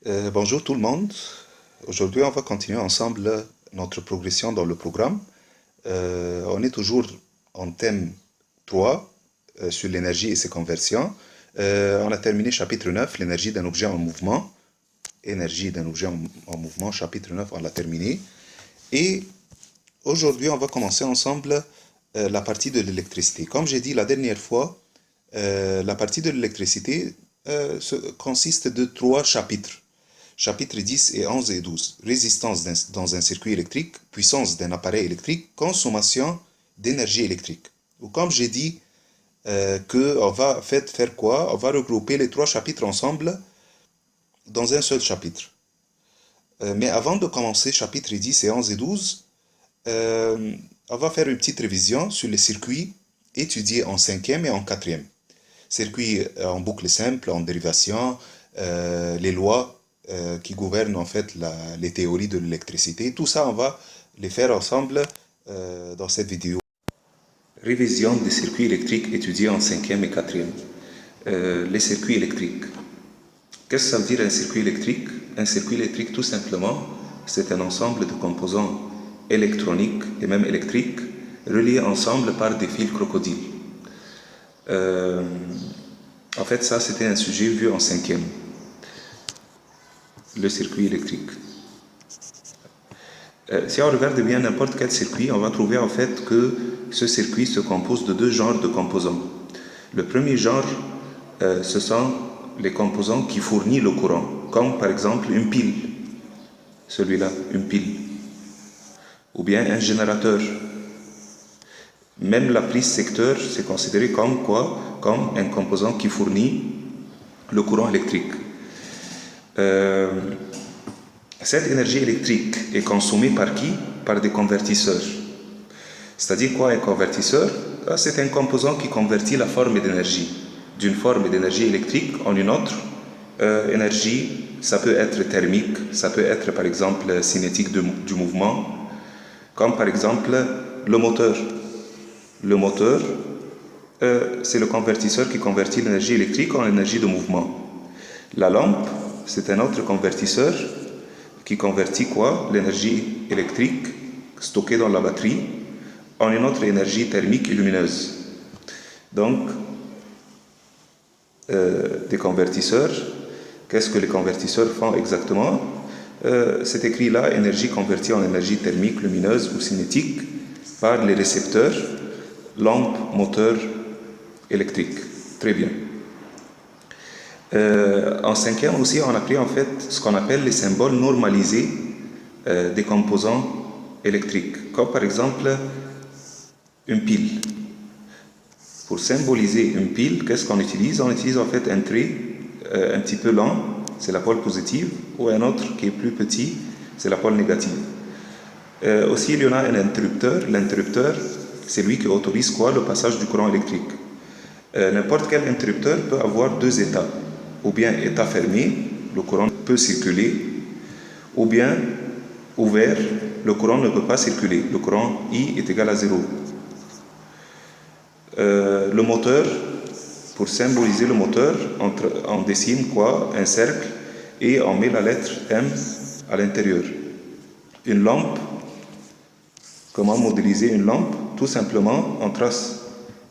Bonjour tout le monde. Aujourd'hui, on va continuer ensemble notre progression dans le programme. On est toujours en thème 3 sur l'énergie et ses conversions. On a terminé chapitre 9, l'énergie d'un objet en mouvement. Énergie d'un objet en mouvement, chapitre 9, on l'a terminé. Et aujourd'hui, on va commencer ensemble la partie de l'électricité. Comme j'ai dit la dernière fois, la partie de l'électricité consiste de 3 chapitres. Chapitres 10 et 11 et 12. Résistance dans un circuit électrique, puissance d'un appareil électrique, consommation d'énergie électrique. Ou comme j'ai dit, qu'on va faire quoi? On va regrouper les 3 chapitres ensemble dans un seul chapitre. Mais avant de commencer chapitres 10 et 11 et 12, on va faire une petite révision sur les circuits étudiés en 5e et en 4e. Circuits en boucle simple, en dérivation, les lois qui gouvernent en fait les théories de l'électricité. Tout ça, on va les faire ensemble dans cette vidéo. Révision des circuits électriques étudiés en 5e et 4e. Les circuits électriques. Qu'est-ce que ça veut dire un circuit électrique? Un circuit électrique, tout simplement, c'est un ensemble de composants électroniques et même électriques reliés ensemble par des fils crocodiles. En fait, ça, c'était un sujet vu en 5e. Le circuit électrique. Si on regarde bien n'importe quel circuit, on va trouver en fait que ce circuit se compose de 2 genres de composants. Le premier genre, ce sont les composants qui fournissent le courant, comme par exemple une pile, celui-là, une pile, ou bien un générateur. Même la prise secteur, c'est considéré comme quoi? Comme un composant qui fournit le courant électrique. Cette énergie électrique est consommée par qui? Par des convertisseurs. C'est-à-dire quoi un convertisseur? C'est un composant qui convertit la forme d'énergie d'une forme d'énergie électrique en une autre énergie. Ça peut être thermique, ça peut être par exemple cinétique du mouvement, comme par exemple le moteur. Le moteur, c'est le convertisseur qui convertit l'énergie électrique en énergie de mouvement. La lampe, c'est un autre convertisseur qui convertit quoi? L'énergie électrique stockée dans la batterie en une autre énergie thermique et lumineuse. Donc, des convertisseurs, qu'est-ce que les convertisseurs font exactement? C'est écrit là, énergie convertie en énergie thermique, lumineuse ou cinétique par les récepteurs, lampe, moteur, électrique. Très bien. En 5e aussi, on a pris en fait ce qu'on appelle les symboles normalisés des composants électriques, comme par exemple une pile. Pour symboliser une pile, qu'est-ce qu'on utilise? On utilise en fait un trait un petit peu lent, c'est la pôle positive, ou un autre qui est plus petit, c'est la pôle négative. Aussi, il y en a un interrupteur. L'interrupteur, c'est lui qui autorise quoi? Le passage du courant électrique. N'importe quel interrupteur peut avoir 2 états. Ou bien état fermé, le courant peut circuler, ou bien ouvert, le courant ne peut pas circuler. Le courant I est égal à 0. Le moteur, pour symboliser le moteur, on dessine quoi? Un cercle et on met la lettre M à l'intérieur. Une lampe, comment modéliser une lampe? Tout simplement, on trace,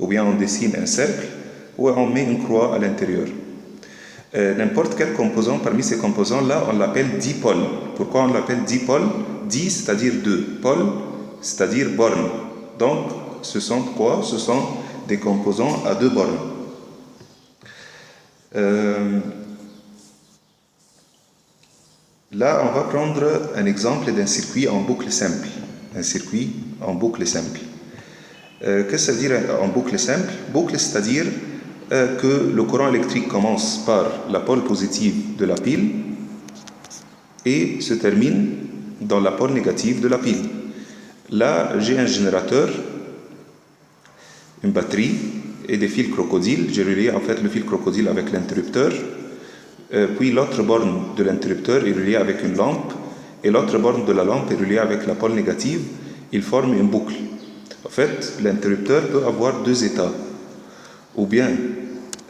ou bien on dessine un cercle, ou on met une croix à l'intérieur. N'importe quel composant, parmi ces composants-là, on l'appelle dipôle. Pourquoi on l'appelle dipôle? Di, c'est-à-dire 2. Pôle, c'est-à-dire borne. Donc, ce sont quoi? Ce sont des composants à 2 bornes. Là, on va prendre un exemple d'un circuit en boucle simple. Un circuit en boucle simple. Qu'est-ce que ça veut dire en boucle simple? Boucle, c'est-à-dire que le courant électrique commence par la pôle positive de la pile et se termine dans la pôle négative de la pile. Là, j'ai un générateur, une batterie et des fils crocodiles. J'ai relié en fait le fil crocodile avec l'interrupteur. Puis l'autre borne de l'interrupteur est reliée avec une lampe et l'autre borne de la lampe est reliée avec la pôle négative. Ils forment une boucle. En fait, l'interrupteur peut avoir 2 états. Ou bien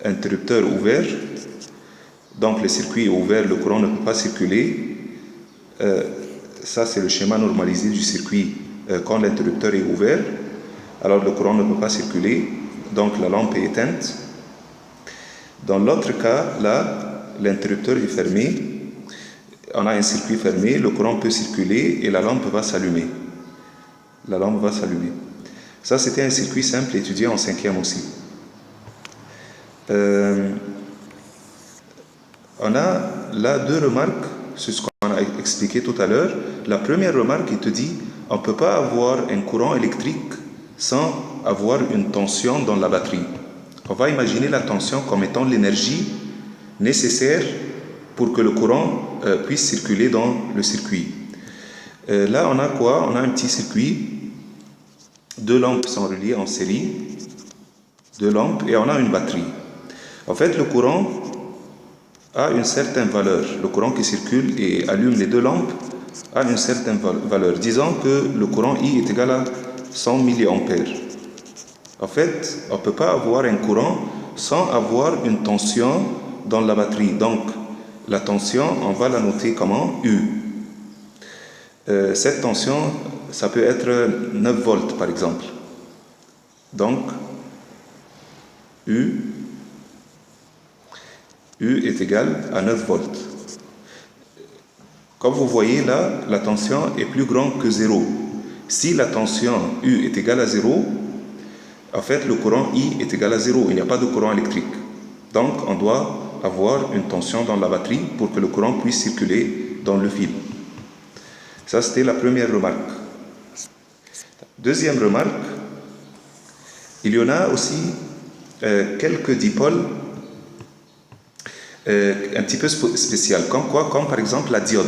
interrupteur ouvert, Donc le circuit est ouvert, le courant ne peut pas circuler. Ça c'est le schéma normalisé du circuit quand l'interrupteur est ouvert. Alors le courant ne peut pas circuler, donc la lampe est éteinte. Dans l'autre cas, là, l'interrupteur est fermé, on a un circuit fermé, le courant peut circuler et la lampe va s'allumer. La lampe va s'allumer. Ça, c'était un circuit simple étudié en 5e aussi. On a là deux remarques sur ce qu'on a expliqué tout à l'heure. La première remarque, il te dit, on ne peut pas avoir un courant électrique sans avoir une tension dans la batterie. On va imaginer la tension comme étant l'énergie nécessaire pour que le courant puisse circuler dans le circuit. Là, on a quoi? On a un petit circuit. Deux lampes sont reliées en série. Deux lampes et on a une batterie. En fait, le courant a une certaine valeur. Le courant qui circule et allume les deux lampes a une certaine valeur. Disons que le courant I est égal à 100 mA. En fait, on ne peut pas avoir un courant sans avoir une tension dans la batterie. Donc, la tension, on va la noter comment? U. Cette tension, ça peut être 9 volts par exemple. Donc, U est égal à 9 volts. Comme vous voyez là, la tension est plus grande que 0. Si la tension U est égale à 0, en fait, le courant I est égal à 0. Il n'y a pas de courant électrique. Donc, on doit avoir une tension dans la batterie pour que le courant puisse circuler dans le fil. Ça, c'était la première remarque. Deuxième remarque, il y en a aussi quelques dipôles un petit peu spéciales. Comme quoi? Comme par exemple la diode.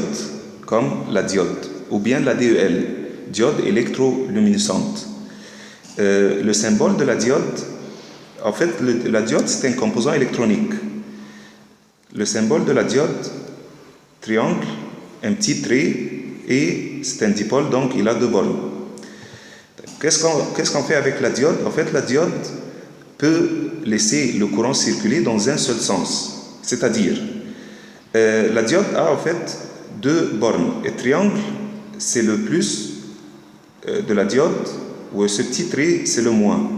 Comme la diode. Ou bien la DEL, diode électroluminescente. Le symbole de la diode, en fait, la diode, c'est un composant électronique. Le symbole de la diode, triangle, un petit trait, et c'est un dipôle, donc il a deux bornes. Qu'est-ce qu'on fait avec la diode? En fait, la diode peut laisser le courant circuler dans un seul sens. C'est-à-dire, la diode a en fait deux bornes. Et triangle, c'est le plus de la diode, ou ce petit trait, c'est le moins.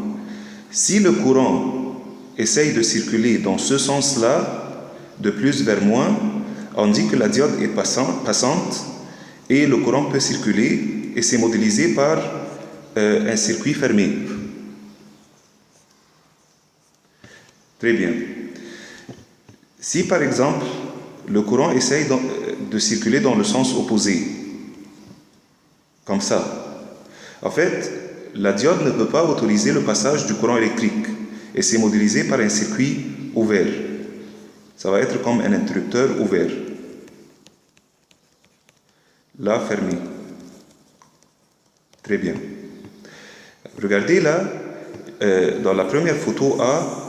Si le courant essaye de circuler dans ce sens-là, de plus vers moins, on dit que la diode est passante et le courant peut circuler et c'est modélisé par un circuit fermé. Très bien. Si par exemple, le courant essaye de circuler dans le sens opposé, comme ça, en fait, la diode ne peut pas autoriser le passage du courant électrique et c'est modélisé par un circuit ouvert. Ça va être comme un interrupteur ouvert. Là, fermé. Très bien. Regardez là, dans la première photo A,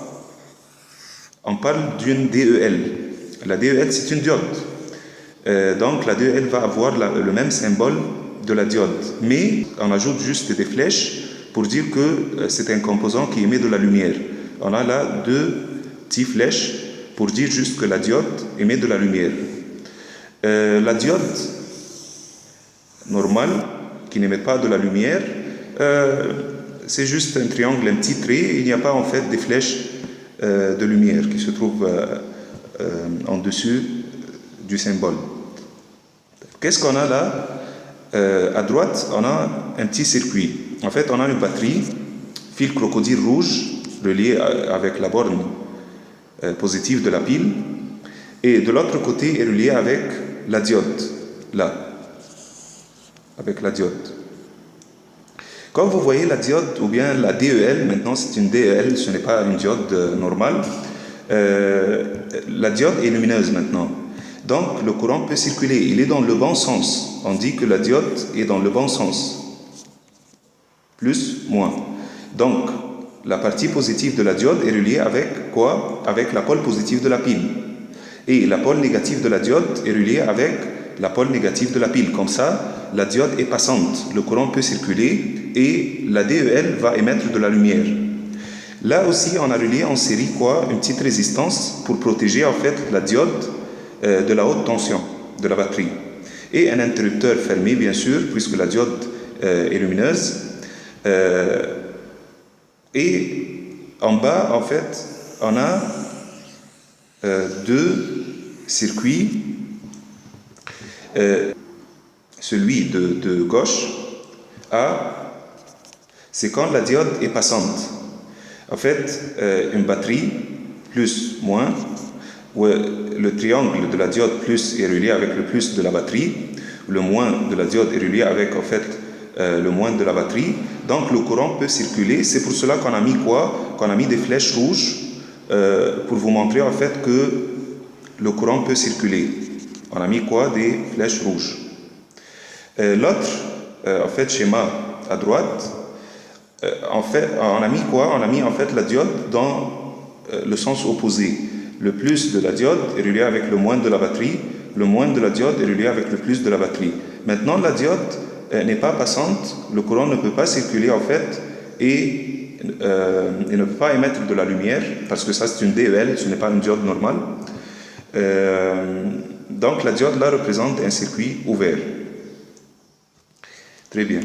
on parle d'une DEL. La DEL, c'est une diode. Donc, la DEL va avoir le même symbole de la diode. Mais on ajoute juste des flèches pour dire que c'est un composant qui émet de la lumière. On a là deux petites flèches pour dire juste que la diode émet de la lumière. La diode normale, qui n'émet pas de la lumière, c'est juste un triangle, un petit trait. Il n'y a pas en fait des flèches de lumière qui se trouvent en dessus du symbole. Qu'est-ce qu'on a là? À droite, on a un petit circuit. En fait, on a une batterie, fil crocodile rouge, relié avec la borne positive de la pile, et de l'autre côté est relié avec la diode, là, avec la diode. Comme vous voyez, la diode, ou bien la DEL, maintenant c'est une DEL, ce n'est pas une diode normale, la diode est lumineuse maintenant. Donc, le courant peut circuler, il est dans le bon sens. On dit que la diode est dans le bon sens. Plus, moins. Donc, la partie positive de la diode est reliée avec quoi? Avec la pôle positive de la pile. Et la pôle négative de la diode est reliée avec la pôle négative de la pile. Comme ça, la diode est passante. Le courant peut circuler et la DEL va émettre de la lumière. Là aussi, on a relié en série quoi? Une petite résistance pour protéger en fait la diode de la haute tension de la batterie. Et un interrupteur fermé, bien sûr, puisque la diode est lumineuse. Et en bas, en fait, on a deux circuits. Celui de gauche, A, c'est quand la diode est passante. En fait, une batterie, plus, moins, où le triangle de la diode plus est relié avec le plus de la batterie, le moins de la diode est relié avec, en fait, le moins de la batterie. Donc, le courant peut circuler. C'est pour cela qu'on a mis quoi? Qu'on a mis des flèches rouges pour vous montrer, en fait, que le courant peut circuler. On a mis quoi? Des flèches rouges. L'autre, en fait, schéma à droite, en fait, on a mis quoi? On a mis en fait la diode dans le sens opposé. Le plus de la diode est relié avec le moins de la batterie. Le moins de la diode est relié avec le plus de la batterie. Maintenant, la diode n'est pas passante. Le courant ne peut pas circuler en fait et il ne peut pas émettre de la lumière parce que ça c'est une DEL, ce n'est pas une diode normale. Donc la diode là représente un circuit ouvert. Très bien.